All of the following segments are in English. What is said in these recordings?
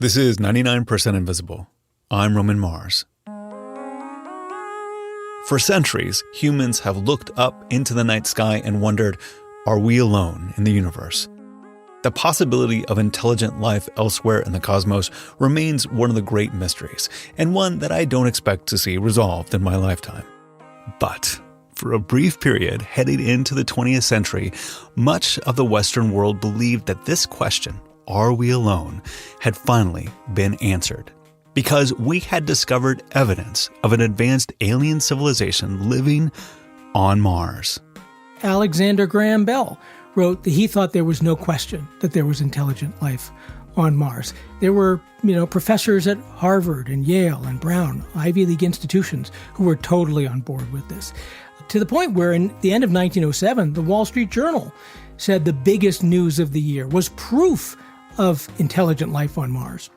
This is 99% Invisible. I'm Roman Mars. For centuries, humans have looked up into the night sky and wondered, are we alone in the universe? The possibility of intelligent life elsewhere in the cosmos remains one of the great mysteries, and one that I don't expect to see resolved in my lifetime. But for a brief period heading into the 20th century, much of the Western world believed that this question, are we alone, had finally been answered. Because we had discovered evidence of an advanced alien civilization living on Mars. Alexander Graham Bell wrote that he thought there was no question that there was intelligent life on Mars. There were, professors at Harvard and Yale and Brown, Ivy League institutions, who were totally on board with this. To the point where in the end of 1907, the Wall Street Journal said the biggest news of the year was proof of intelligent life on Mars.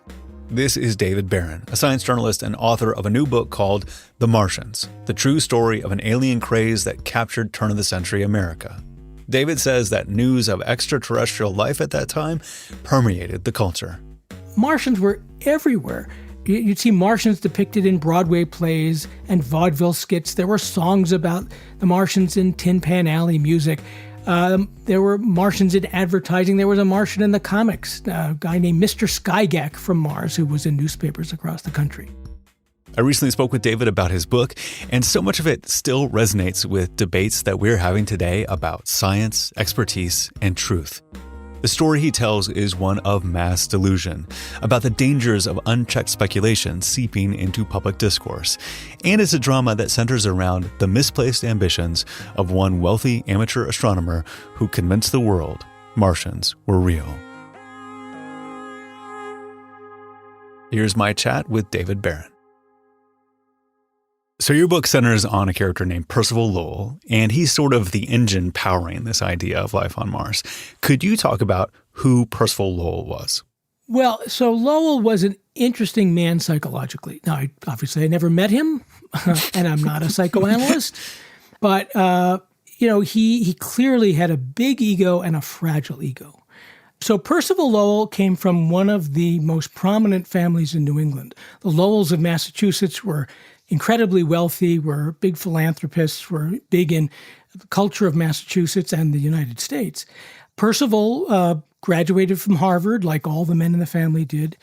This is David Barron, a science journalist and author of a new book called The Martians, the true story of an alien craze that captured turn-of-the-century America. David says that news of extraterrestrial life at that time permeated the culture. Martians were everywhere. You'd see Martians depicted in Broadway plays and vaudeville skits. There were songs about the Martians in Tin Pan Alley music. There were Martians in advertising. There was a Martian in the comics, a guy named Mr. Skygack from Mars who was in newspapers across the country. I recently spoke with David about his book, and so much of it still resonates with debates that we're having today about science, expertise, and truth. The story he tells is one of mass delusion, about the dangers of unchecked speculation seeping into public discourse. And it's a drama that centers around the misplaced ambitions of one wealthy amateur astronomer who convinced the world Martians were real. Here's my chat with David Barron. So your book centers on a character named Percival Lowell, and he's sort of the engine powering this idea of life on Mars. Could you talk about who Percival Lowell was? Well, so Lowell was an interesting man psychologically. Now, I never met him, and I'm not a psychoanalyst, but, he clearly had a big ego and a fragile ego. So Percival Lowell came from one of the most prominent families in New England. The Lowells of Massachusetts were incredibly wealthy, were big philanthropists, were big in the culture of Massachusetts and the United States. Percival graduated from Harvard, like all the men in the family did.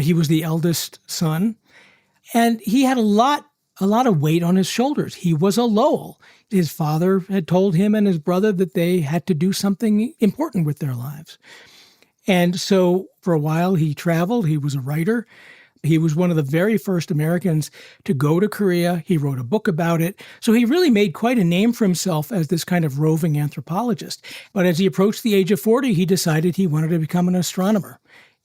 He was the eldest son, and he had a lot of weight on his shoulders. He was a Lowell. His father had told him and his brother that they had to do something important with their lives. And so for a while he traveled. He was a writer. He was one of the very first Americans to go to Korea. He wrote a book about it. So he really made quite a name for himself as this kind of roving anthropologist. But as he approached the age of 40, he decided he wanted to become an astronomer.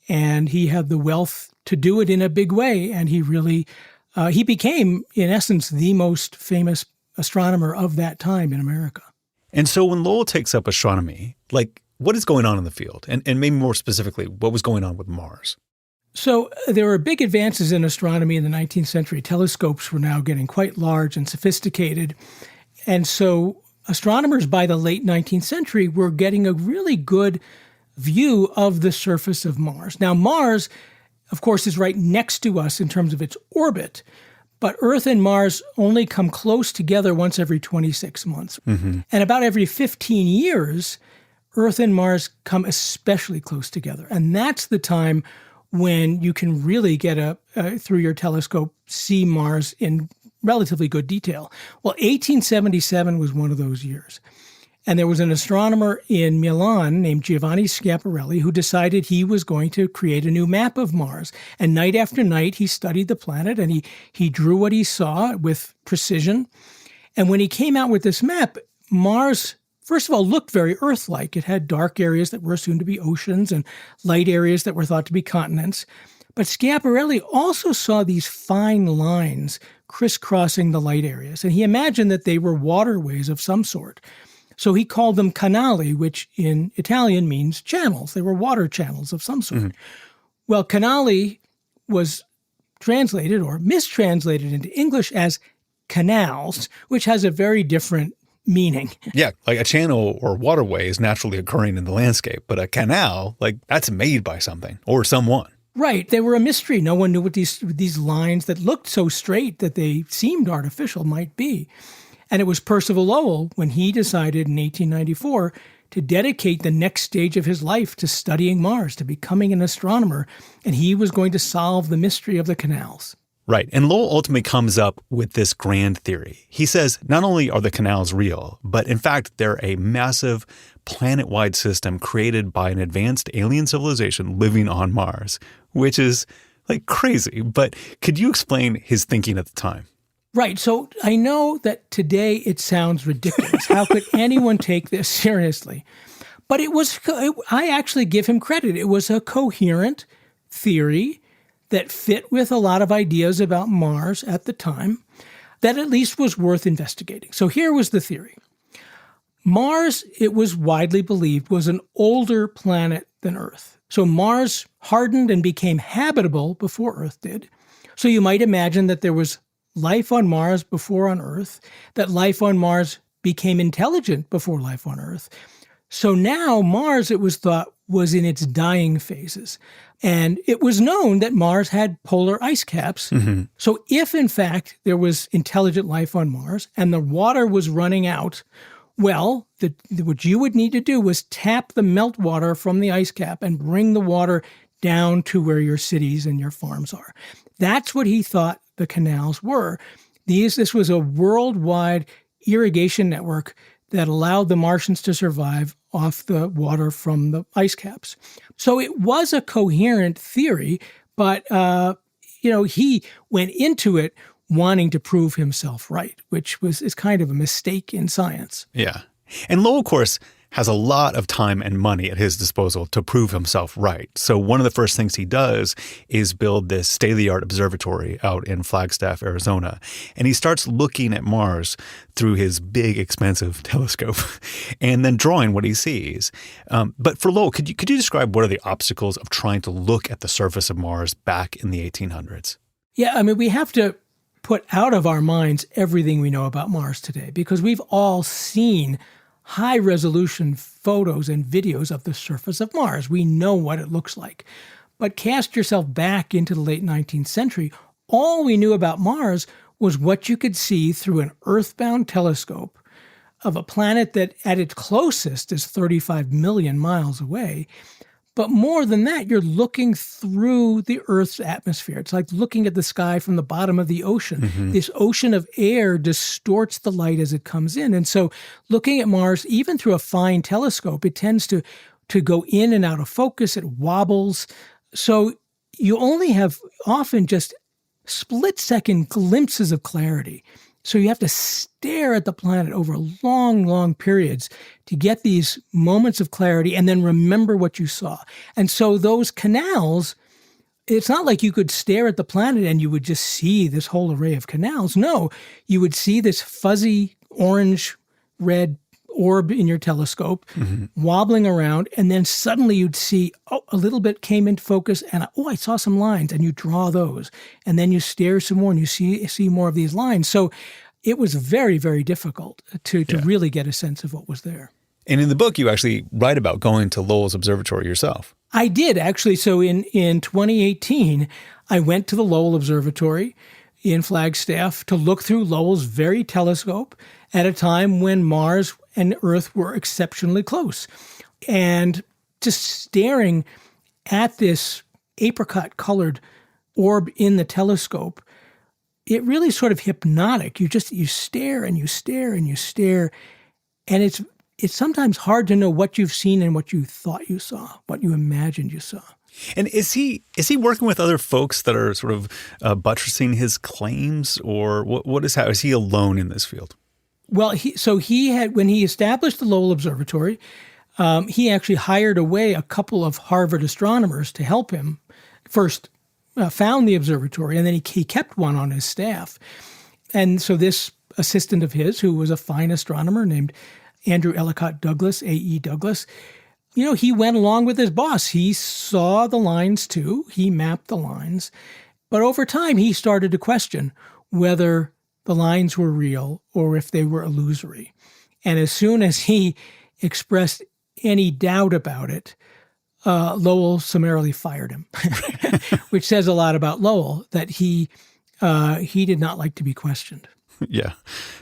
And he had the wealth to do it in a big way. And he really, he became, in essence, the most famous astronomer of that time in America. And so when Lowell takes up astronomy, what is going on in the field? And maybe more specifically, what was going on with Mars? So there were big advances in astronomy in the 19th century. Telescopes were now getting quite large and sophisticated. And so astronomers by the late 19th century were getting a really good view of the surface of Mars. Now, Mars, of course, is right next to us in terms of its orbit, but Earth and Mars only come close together once every 26 months. Mm-hmm. And about every 15 years, Earth and Mars come especially close together. And that's the time when you can really get through your telescope, see Mars in relatively good detail. Well, 1877 was one of those years. And there was an astronomer in Milan named Giovanni Scaparelli who decided he was going to create a new map of Mars. And night after night, he studied the planet and he drew what he saw with precision. And when he came out with this map, Mars, first of all, looked very Earth-like. It had dark areas that were assumed to be oceans and light areas that were thought to be continents. But Scaparelli also saw these fine lines crisscrossing the light areas, and he imagined that they were waterways of some sort. So he called them canali, which in Italian means channels. They were water channels of some sort. Mm-hmm. Well, canali was translated or mistranslated into English as canals, which has a very different meaning. Yeah, like a channel or waterway is naturally occurring in the landscape, but a canal, that's made by something or someone. Right. They were a mystery. No one knew what these lines that looked so straight that they seemed artificial might be. And it was Percival Lowell when he decided in 1894 to dedicate the next stage of his life to studying Mars, to becoming an astronomer. And he was going to solve the mystery of the canals. Right. And Lowell ultimately comes up with this grand theory. He says not only are the canals real, but in fact, they're a massive planet-wide system created by an advanced alien civilization living on Mars, which is like crazy. But could you explain his thinking at the time? Right. So I know that today it sounds ridiculous. How could anyone take this seriously? But I actually give him credit. It was a coherent theory that fit with a lot of ideas about Mars at the time that at least was worth investigating. So here was the theory. Mars, it was widely believed, was an older planet than Earth. So Mars hardened and became habitable before Earth did. So you might imagine that there was life on Mars before on Earth, that life on Mars became intelligent before life on Earth. So now Mars, it was thought, was in its dying phases. And it was known that Mars had polar ice caps. Mm-hmm. So if, in fact, there was intelligent life on Mars and the water was running out, well, what you would need to do was tap the meltwater from the ice cap and bring the water down to where your cities and your farms are. That's what he thought the canals were. This was a worldwide irrigation network that allowed the Martians to survive off the water from the ice caps. So it was a coherent theory, but he went into it wanting to prove himself right, which is kind of a mistake in science. Yeah. And Lowell, of course, has a lot of time and money at his disposal to prove himself right. So one of the first things he does is build this state-of-the-art observatory out in Flagstaff, Arizona. And he starts looking at Mars through his big, expensive telescope and then drawing what he sees. But for Lowell, could you describe what are the obstacles of trying to look at the surface of Mars back in the 1800s? Yeah, I mean, we have to put out of our minds everything we know about Mars today because we've all seen high-resolution photos and videos of the surface of Mars. We know what it looks like. But cast yourself back into the late 19th century. All we knew about Mars was what you could see through an earthbound telescope of a planet that at its closest is 35 million miles away. But more than that, you're looking through the Earth's atmosphere. It's like looking at the sky from the bottom of the ocean. Mm-hmm. This ocean of air distorts the light as it comes in. And so looking at Mars, even through a fine telescope, it tends to go in and out of focus. It wobbles. So you only have often just split-second glimpses of clarity. So you have to stare at the planet over long, long periods to get these moments of clarity and then remember what you saw. And so those canals, it's not like you could stare at the planet and you would just see this whole array of canals. No, you would see this fuzzy orange-red orb in your telescope wobbling around, and then suddenly you'd see, a little bit came into focus, and I saw some lines, and you draw those. And then you stare some more, and you see more of these lines. So it was very, very difficult to really get a sense of what was there. And in the book, you actually write about going to Lowell's observatory yourself. I did, actually. So in 2018, I went to the Lowell Observatory in Flagstaff to look through Lowell's very telescope at a time when Mars and Earth were exceptionally close. And just staring at this apricot-colored orb in the telescope, it really sort of hypnotic. You stare and you stare and you stare, and it's sometimes hard to know what you've seen and what you thought you saw, what you imagined you saw. And is he working with other folks that are sort of buttressing his claims, or is he alone in this field? Well, when he established the Lowell Observatory, he actually hired away a couple of Harvard astronomers to help him. First, found the observatory, and then he kept one on his staff. And so this assistant of his, who was a fine astronomer named Andrew Ellicott Douglas, A.E. Douglas, he went along with his boss. He saw the lines too. He mapped the lines. But over time, he started to question whether the lines were real or if they were illusory. And as soon as he expressed any doubt about it, Lowell summarily fired him, which says a lot about Lowell, that he did not like to be questioned. Yeah.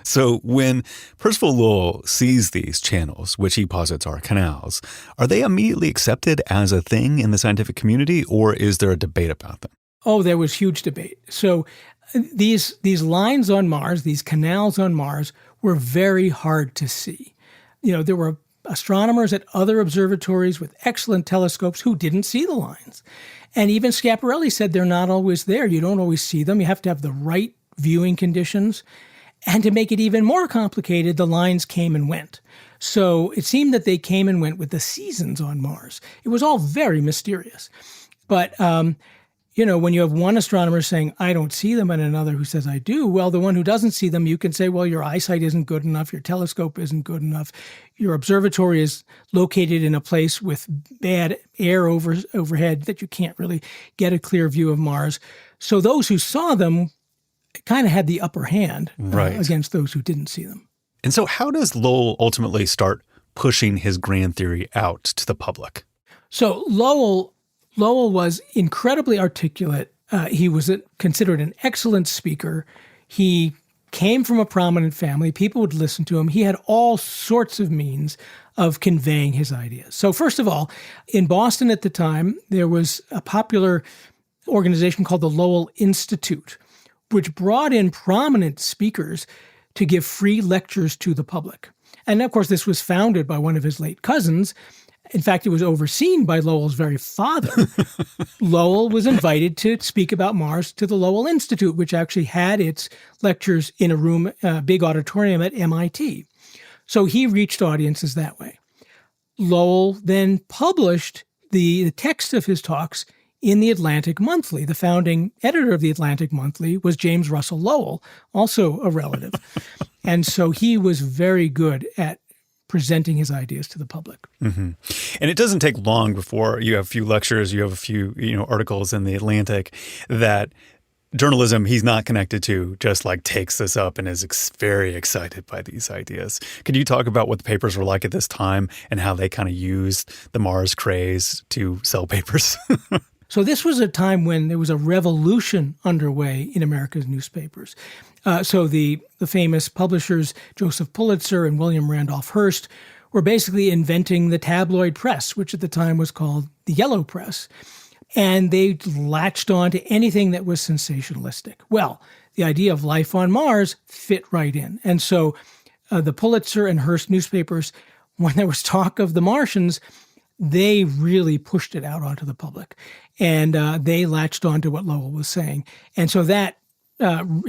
So when Percival Lowell sees these channels, which he posits are canals, are they immediately accepted as a thing in the scientific community, or is there a debate about them? Oh, there was huge debate. So these lines on Mars, these canals on Mars, were very hard to see. There were astronomers at other observatories with excellent telescopes who didn't see the lines. And even Scaparelli said they're not always there. You don't always see them. You have to have the right viewing conditions. And to make it even more complicated, the lines came and went. So it seemed that they came and went with the seasons on Mars. It was all very mysterious. But, when you have one astronomer saying, I don't see them, and another who says, I do, well, the one who doesn't see them, you can say, well, your eyesight isn't good enough, your telescope isn't good enough, your observatory is located in a place with bad air overhead that you can't really get a clear view of Mars. So those who saw them kind of had the upper hand against those who didn't see them. And so how does Lowell ultimately start pushing his grand theory out to the public? So Lowell was incredibly articulate. He was considered an excellent speaker. He came from a prominent family. People would listen to him. He had all sorts of means of conveying his ideas. So first of all, in Boston at the time, there was a popular organization called the Lowell Institute, which brought in prominent speakers to give free lectures to the public. And of course, this was founded by one of his late cousins. In fact, it was overseen by Lowell's very father. Lowell was invited to speak about Mars to the Lowell Institute, which actually had its lectures in a room, a big auditorium at MIT. So he reached audiences that way. Lowell then published the text of his talks in the Atlantic Monthly. The founding editor of the Atlantic Monthly was James Russell Lowell, also a relative. And so he was very good at presenting his ideas to the public. Mm-hmm. And it doesn't take long before you have a few lectures, you have a few articles in the Atlantic that journalism he's not connected to just takes this up and is very excited by these ideas. Could you talk about what the papers were like at this time and how they kind of used the Mars craze to sell papers? So this was a time when there was a revolution underway in America's newspapers. So the famous publishers Joseph Pulitzer and William Randolph Hearst were basically inventing the tabloid press, which at the time was called the yellow press. And they latched on to anything that was sensationalistic. Well, the idea of life on Mars fit right in. And so the Pulitzer and Hearst newspapers, when there was talk of the Martians, they really pushed it out onto the public. And they latched on to what Lowell was saying. And so that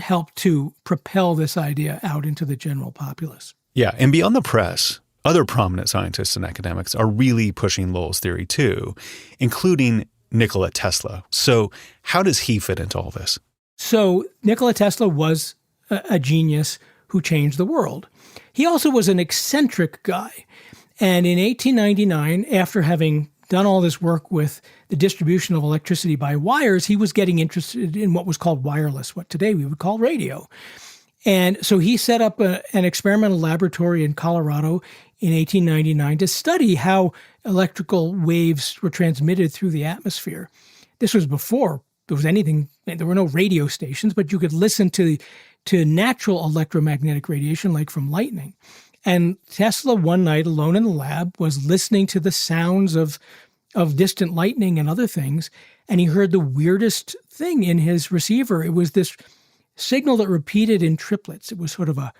helped to propel this idea out into the general populace. Yeah, and beyond the press, other prominent scientists and academics are really pushing Lowell's theory too, including Nikola Tesla. So how does he fit into all this? So Nikola Tesla was a genius who changed the world. He also was an eccentric guy. And in 1899, after having done all this work with the distribution of electricity by wires, he was getting interested in what was called wireless, what today we would call radio. And so he set up an experimental laboratory in Colorado in 1899 to study how electrical waves were transmitted through the atmosphere. This was before there was anything, there were no radio stations, but you could listen to natural electromagnetic radiation like from lightning. And Tesla, one night alone in the lab, was listening to the sounds of distant lightning and other things, and he heard the weirdest thing in his receiver. It was this signal that repeated in triplets. It was sort of a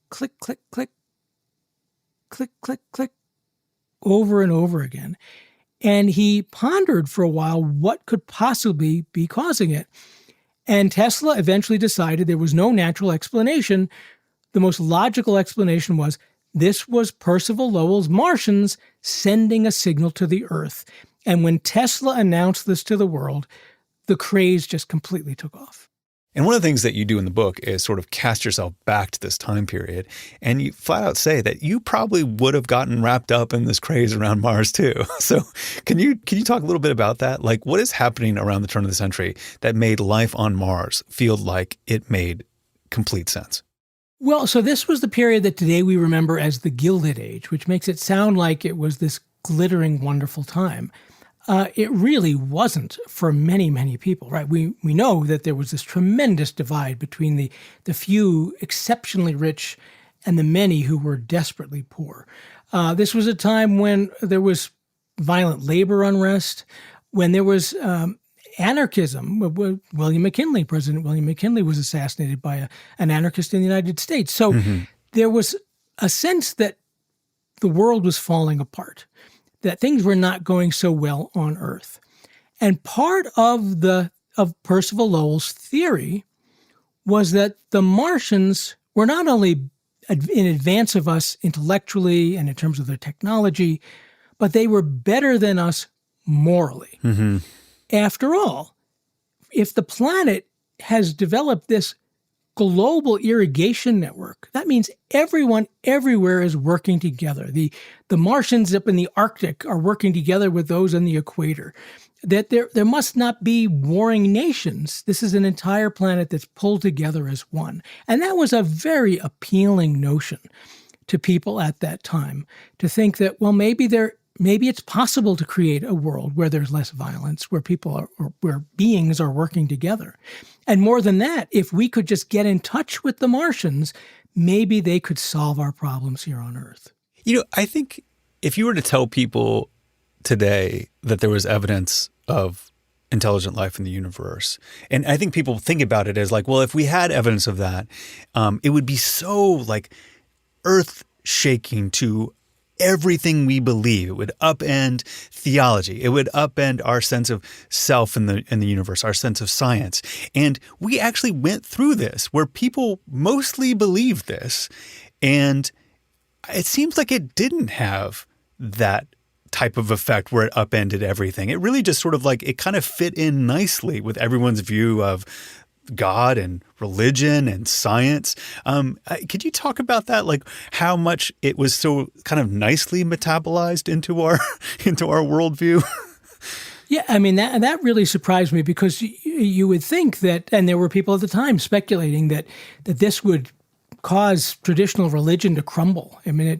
click, click, click, click, click, click, over and over again. And he pondered for a while what could possibly be causing it. And Tesla eventually decided there was no natural explanation. The most logical explanation was this was Percival Lowell's Martians sending a signal to the Earth. And when Tesla announced this to the world, the craze just completely took off. And one of the things that you do in the book is sort of cast yourself back to this time period. And you flat out say that you probably would have gotten wrapped up in this craze around Mars too. So can you talk a little bit about that? Like, what is happening around the turn of the century that made life on Mars feel like it made complete sense? Well, so this was the period that today we remember as the Gilded Age, which makes it sound like it was this glittering, wonderful time. It really wasn't for many, many people, right? We know that there was this tremendous divide between the few exceptionally rich and the many who were desperately poor. This was a time when there was violent labor unrest, when there was anarchism. President William McKinley was assassinated by an anarchist in the United States. So there was a sense that the world was falling apart, that things were not going so well on Earth. And part of Percival Lowell's theory was that the Martians were not only in advance of us intellectually and in terms of their technology, but they were better than us morally. After all, if the planet has developed this global irrigation network, that means everyone everywhere is working together. The Martians up in the Arctic are working together with those on the equator. That there must not be warring nations. This is an entire planet that's pulled together as one. And that was a very appealing notion to people at that time, to think that, well, maybe it's possible to create a world where there's less violence, where where beings are working together. And more than that, if we could just get in touch with the Martians, maybe they could solve our problems here on Earth. I think if you were to tell people today that there was evidence of intelligent life in the universe, and I think people think about it as like, well, if we had evidence of that, it would be so like earth-shaking to everything we believe. It would upend theology. It would upend our sense of self in the universe, our sense of science. And we actually went through this where people mostly believed this. And it seems like it didn't have that type of effect where it upended everything. It really just sort of like it kind of fit in nicely with everyone's view of God and religion and science. Could you talk about that? Like how much it was so kind of nicely metabolized into our worldview? Yeah, I mean, that really surprised me because you would think that, and there were people at the time speculating that this would cause traditional religion to crumble. I mean,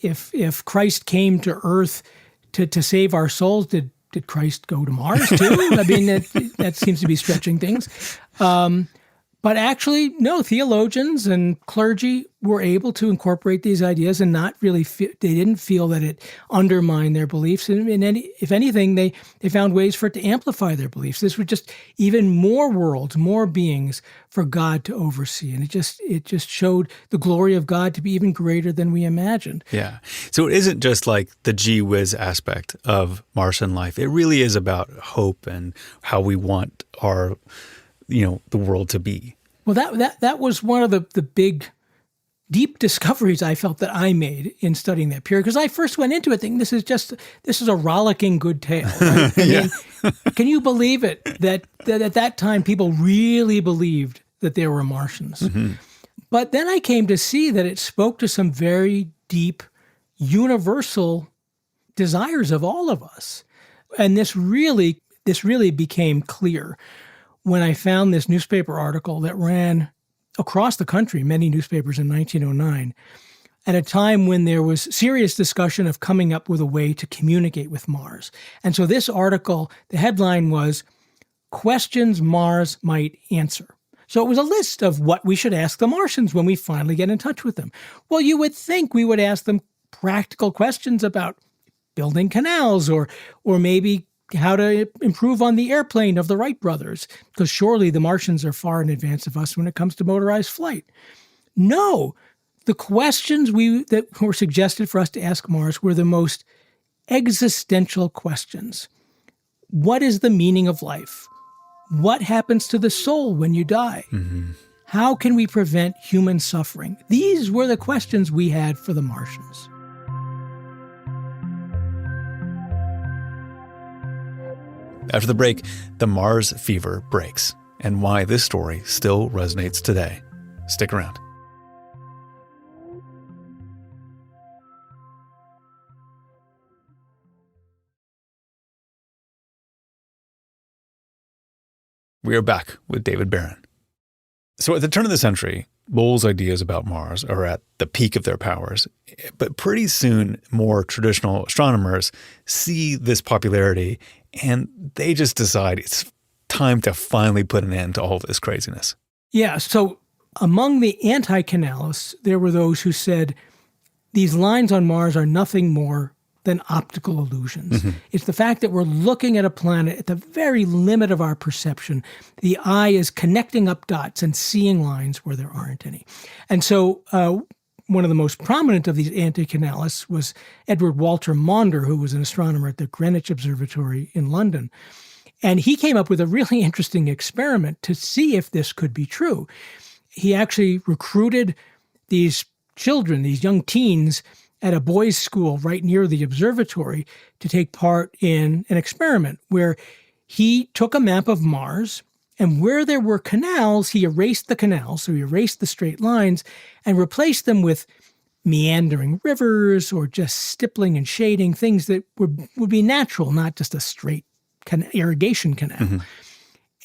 if Christ came to Earth to save our souls, did Christ go to Mars too? I mean, that seems to be stretching things. But actually, no, theologians and clergy were able to incorporate these ideas and not really they didn't feel that it undermined their beliefs. And if anything, they found ways for it to amplify their beliefs. This was just even more worlds, more beings for God to oversee. And it just showed the glory of God to be even greater than we imagined. Yeah. So it isn't just like the gee whiz aspect of Martian life. It really is about hope and how we want our the world to be. Well, that was one of the big, deep discoveries I felt that I made in studying that period. Because I first went into it thinking this is a rollicking good tale. Right? I mean, can you believe it that at that time people really believed that there were Martians? Mm-hmm. But then I came to see that it spoke to some very deep, universal desires of all of us, and this really became clear when I found this newspaper article that ran across the country, many newspapers in 1909, at a time when there was serious discussion of coming up with a way to communicate with Mars. And so this article, the headline was, "Questions Mars Might Answer." So it was a list of what we should ask the Martians when we finally get in touch with them. Well, you would think we would ask them practical questions about building canals or maybe how to improve on the airplane of the Wright brothers, because surely the Martians are far in advance of us when it comes to motorized flight. No, the questions that were suggested for us to ask Mars were the most existential questions. What is the meaning of life? What happens to the soul when you die? Mm-hmm. How can we prevent human suffering? These were the questions we had for the Martians. After the break, the Mars fever breaks, and why this story still resonates today. Stick around. We are back with David Barron. So at the turn of the century, Lowell's ideas about Mars are at the peak of their powers. But pretty soon, more traditional astronomers see this popularity and they just decide it's time to finally put an end to all this craziness. Yeah, so among the anti-canalists, there were those who said these lines on Mars are nothing more than optical illusions. Mm-hmm. It's the fact that we're looking at a planet at the very limit of our perception. The eye is connecting up dots and seeing lines where there aren't any. And so one of the most prominent of these anti-canalists was Edward Walter Maunder, who was an astronomer at the Greenwich Observatory in London. And he came up with a really interesting experiment to see if this could be true. He actually recruited these children, these young teens, at a boys' school right near the observatory to take part in an experiment where he took a map of Mars, and where there were canals, he erased the canals, so he erased the straight lines and replaced them with meandering rivers or just stippling and shading, things that would be natural, not just a straight irrigation canal. Mm-hmm.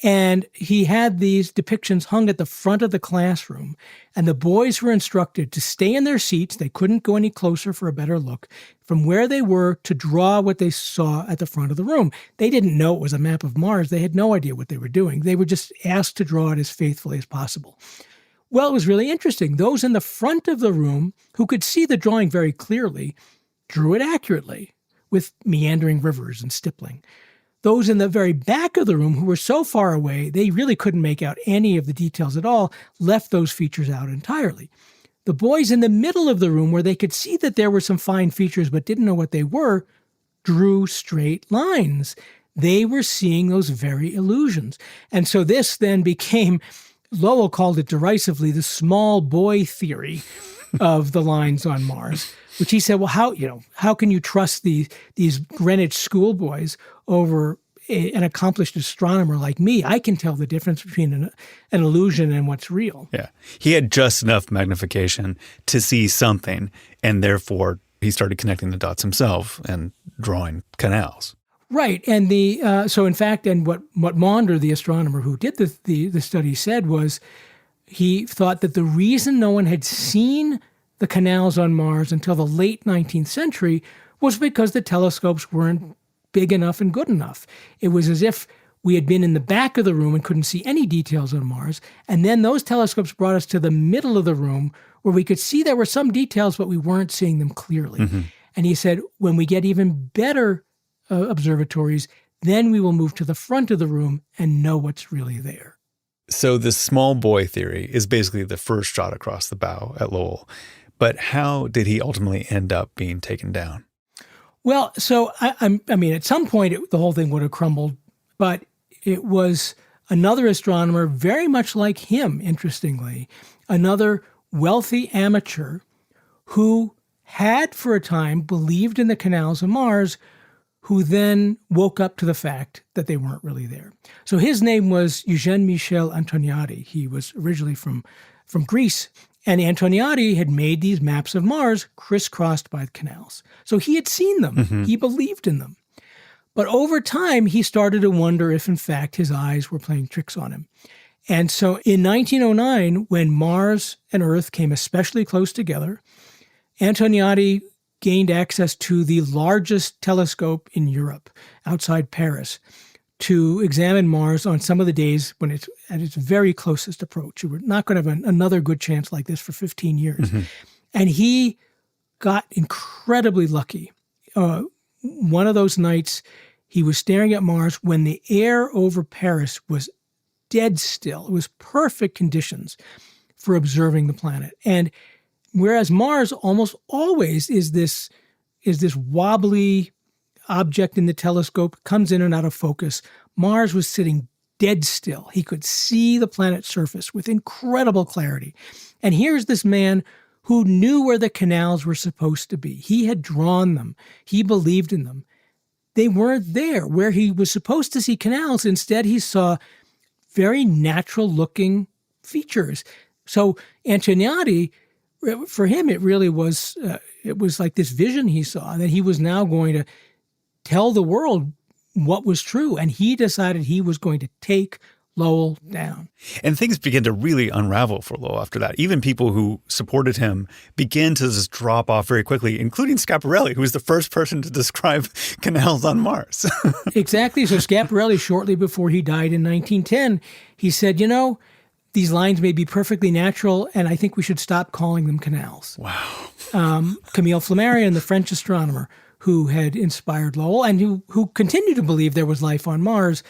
And he had these depictions hung at the front of the classroom, and the boys were instructed to stay in their seats. They couldn't go any closer for a better look from where they were to draw what they saw at the front of the room. They didn't know it was a map of Mars. They had no idea what they were doing. They were just asked to draw it as faithfully as possible. Well, it was really interesting. Those in the front of the room who could see the drawing very clearly drew it accurately with meandering rivers and stippling. Those in the very back of the room who were so far away, they really couldn't make out any of the details at all, left those features out entirely. The boys in the middle of the room, where they could see that there were some fine features but didn't know what they were, drew straight lines. They were seeing those very illusions. And so this then became, Lowell called it derisively, the small boy theory of the lines on Mars, which he said, well, how can you trust these Greenwich schoolboys over an accomplished astronomer like me? I can tell the difference between an illusion and what's real. Yeah. He had just enough magnification to see something, and therefore he started connecting the dots himself and drawing canals. Right. And so in fact, and what Maunder, the astronomer who did the study, said was he thought that the reason no one had seen the canals on Mars until the late 19th century was because the telescopes weren't big enough and good enough. It was as if we had been in the back of the room and couldn't see any details on Mars. And then those telescopes brought us to the middle of the room where we could see there were some details, but we weren't seeing them clearly. Mm-hmm. And he said, when we get even better observatories, then we will move to the front of the room and know what's really there. So this small boy theory is basically the first shot across the bow at Lowell. But how did he ultimately end up being taken down? Well, so I mean, at some point the whole thing would have crumbled, but it was another astronomer very much like him, interestingly, another wealthy amateur who had for a time believed in the canals of Mars, who then woke up to the fact that they weren't really there. So his name was Eugène Michel Antoniadi. He was originally from Greece. And Antoniadi had made these maps of Mars crisscrossed by the canals. So he had seen them. Mm-hmm. He believed in them. But over time, he started to wonder if, in fact, his eyes were playing tricks on him. And so in 1909, when Mars and Earth came especially close together, Antoniadi gained access to the largest telescope in Europe, outside Paris, to examine Mars on some of the days when it's at its very closest approach. You were not going to have another good chance like this for 15 years. Mm-hmm. And he got incredibly lucky. One of those nights, he was staring at Mars when the air over Paris was dead still. It was perfect conditions for observing the planet. And whereas Mars almost always is this wobbly object in the telescope, comes in and out of focus, Mars was sitting dead still. He could see the planet's surface with incredible clarity. And here's this man who knew where the canals were supposed to be. He had drawn them. He believed in them. They weren't there. Where he was supposed to see canals, instead he saw very natural-looking features. So Antoniadi, for him, it really was, it was like this vision he saw, that he was now going to tell the world what was true. And he decided he was going to take Lowell down. And things begin to really unravel for Lowell after that. Even people who supported him begin to just drop off very quickly, including Scaparelli, who was the first person to describe canals on Mars. Exactly. So Scaparelli, shortly before he died in 1910, he said, these lines may be perfectly natural, and I think we should stop calling them canals. Wow. Camille Flammarion, the French astronomer who had inspired Lowell and who continued to believe there was life on Mars,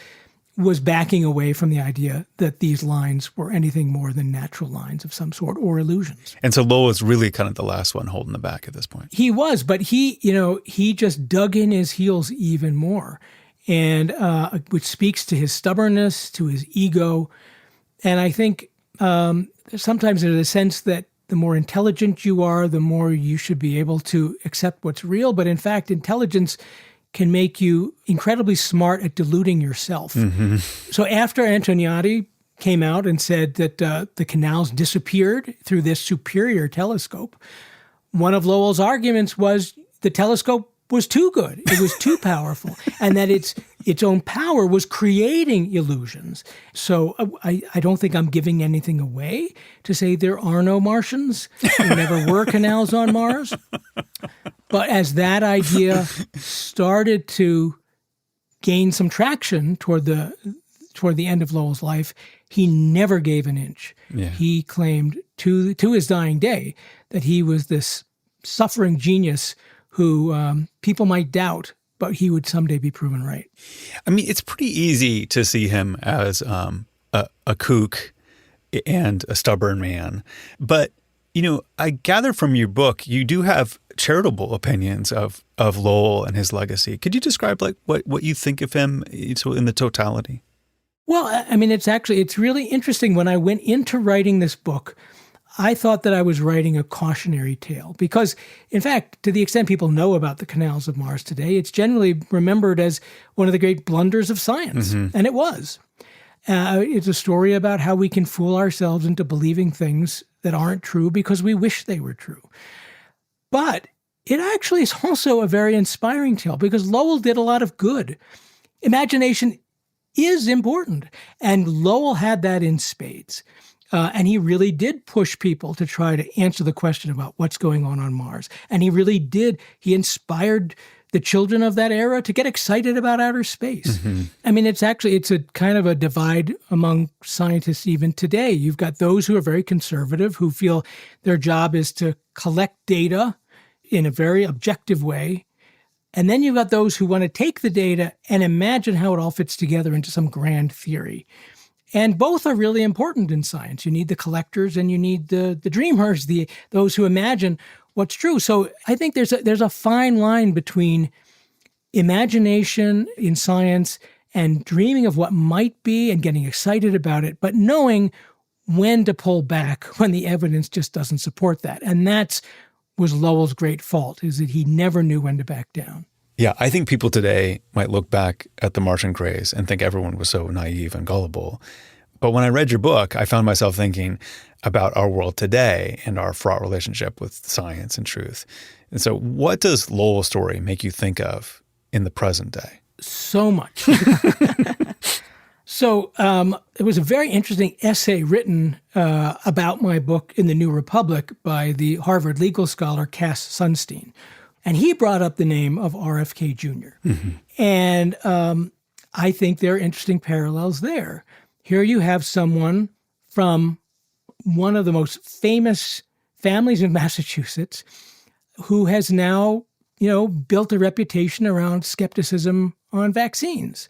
was backing away from the idea that these lines were anything more than natural lines of some sort or illusions. And so Lowell is really kind of the last one holding the back at this point. He was, but he just dug in his heels even more, and which speaks to his stubbornness, to his ego. And I think sometimes there's a sense that the more intelligent you are, the more you should be able to accept what's real. But in fact, intelligence can make you incredibly smart at deluding yourself. Mm-hmm. So after Antoniadi came out and said that the canals disappeared through this superior telescope, one of Lowell's arguments was the telescope was too good. It was too powerful, and that its own power was creating illusions. So I don't think I'm giving anything away to say there are no Martians. There never were canals on Mars. But as that idea started to gain some traction toward the end of Lowell's life, he never gave an inch. Yeah. He claimed to his dying day that he was this suffering genius who people might doubt, but he would someday be proven right. I mean, it's pretty easy to see him as a kook and a stubborn man. But, I gather from your book, you do have charitable opinions of Lowell and his legacy. Could you describe what you think of him in the totality? Well, I mean, it's really interesting. When I went into writing this book, I thought that I was writing a cautionary tale because, in fact, to the extent people know about the canals of Mars today, it's generally remembered as one of the great blunders of science. Mm-hmm. And it was. It's a story about how we can fool ourselves into believing things that aren't true because we wish they were true. But it actually is also a very inspiring tale because Lowell did a lot of good. Imagination is important, and Lowell had that in spades. And he really did push people to try to answer the question about what's going on Mars. And he really did. He inspired the children of that era to get excited about outer space. Mm-hmm. I mean, it's a kind of a divide among scientists even today. You've got those who are very conservative, who feel their job is to collect data in a very objective way. And then you've got those who want to take the data and imagine how it all fits together into some grand theory. And both are really important in science. You need the collectors and you need the dreamers, those who imagine what's true. So I think there's a fine line between imagination in science and dreaming of what might be and getting excited about it, but knowing when to pull back when the evidence just doesn't support that. And was Lowell's great fault, is that he never knew when to back down. Yeah, I think people today might look back at the Martian craze and think everyone was so naive and gullible. But when I read your book, I found myself thinking about our world today and our fraught relationship with science and truth. And so what does Lowell's story make you think of in the present day? So much. So it was a very interesting essay written about my book in the New Republic by the Harvard legal scholar Cass Sunstein. And he brought up the name of RFK Jr. Mm-hmm. And I think there are interesting parallels there. Here you have someone from one of the most famous families in Massachusetts who has now, built a reputation around skepticism on vaccines.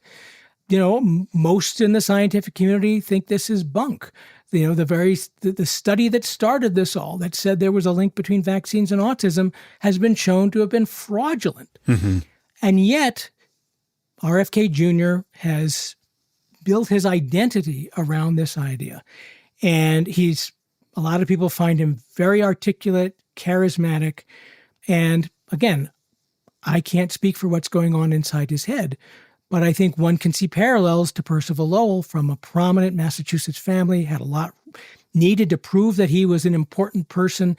Most in the scientific community think this is bunk. The study that started this all, that said there was a link between vaccines and autism, has been shown to have been fraudulent. Mm-hmm. And yet, RFK Jr. has built his identity around this idea. And a lot of people find him very articulate, charismatic. And again, I can't speak for what's going on inside his head, but I think one can see parallels to Percival Lowell from a prominent Massachusetts family, had a lot, needed to prove that he was an important person.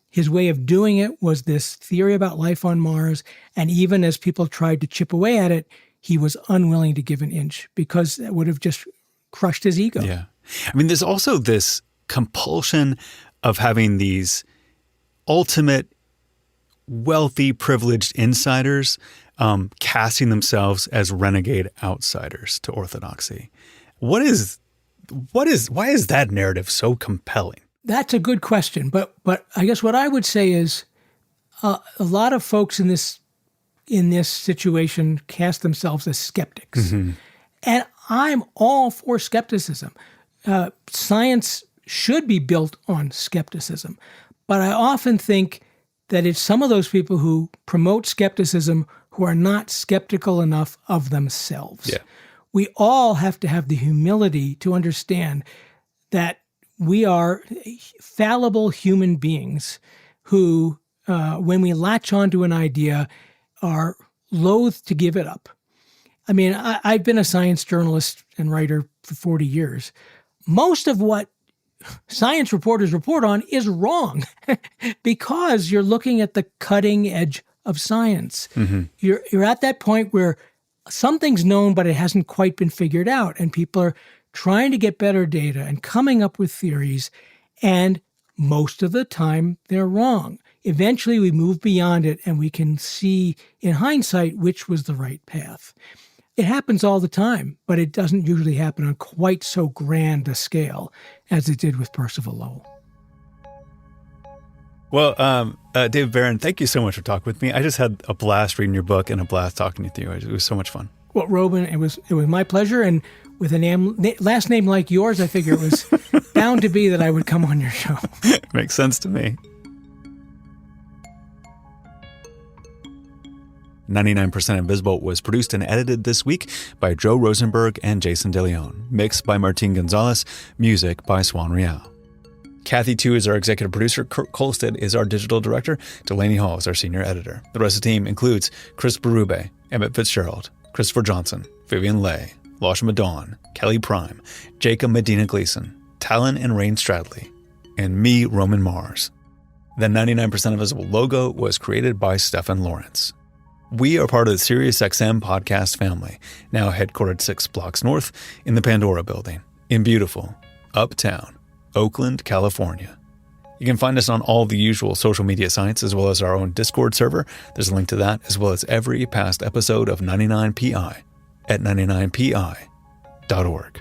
His way of doing it was this theory about life on Mars. And even as people tried to chip away at it, he was unwilling to give an inch because that would have just crushed his ego. Yeah. I mean, there's also this compulsion of having these ultimate wealthy, privileged insiders casting themselves as renegade outsiders to orthodoxy. Why is that narrative so compelling? That's a good question. But I guess what I would say is a lot of folks in this situation cast themselves as skeptics. Mm-hmm. And I'm all for skepticism. Science should be built on skepticism. But I often think that it's some of those people who promote skepticism who are not skeptical enough of themselves. Yeah. We all have to have the humility to understand that we are fallible human beings who, when we latch onto an idea, are loath to give it up. I mean, I've been a science journalist and writer for 40 years. Most of what science reporters report on is wrong because you're looking at the cutting edge of science. Mm-hmm. You're at that point where something's known, but it hasn't quite been figured out, and people are trying to get better data and coming up with theories, and most of the time they're wrong. Eventually we move beyond it and we can see in hindsight which was the right path. It happens all the time, but it doesn't usually happen on quite so grand a scale as it did with Percival Lowell. Well, David Barron, thank you so much for talking with me. I just had a blast reading your book and a blast talking with you. It was so much fun. Well, Robin, it was my pleasure. And with a last name like yours, I figure it was bound to be that I would come on your show. Makes sense to me. 99% Invisible was produced and edited this week by Joe Rosenberg and Jason DeLeon. Mixed by Martin Gonzalez. Music by Swan Real. Kathy Tu is our executive producer. Kurt Kolstad is our digital director. Delaney Hall is our senior editor. The rest of the team includes Chris Berube, Emmett Fitzgerald, Christopher Johnson, Vivian Leigh, Lashma Dawn, Kelly Prime, Jacob Medina Gleason, Talon and Rain Stradley, and me, Roman Mars. The 99% Invisible logo was created by Stefan Lawrence. We are part of the SiriusXM podcast family, now headquartered 6 blocks north in the Pandora building in beautiful, uptown, Oakland, California. You can find us on all the usual social media sites as well as our own Discord server. There's a link to that as well as every past episode of 99PI at 99pi.org.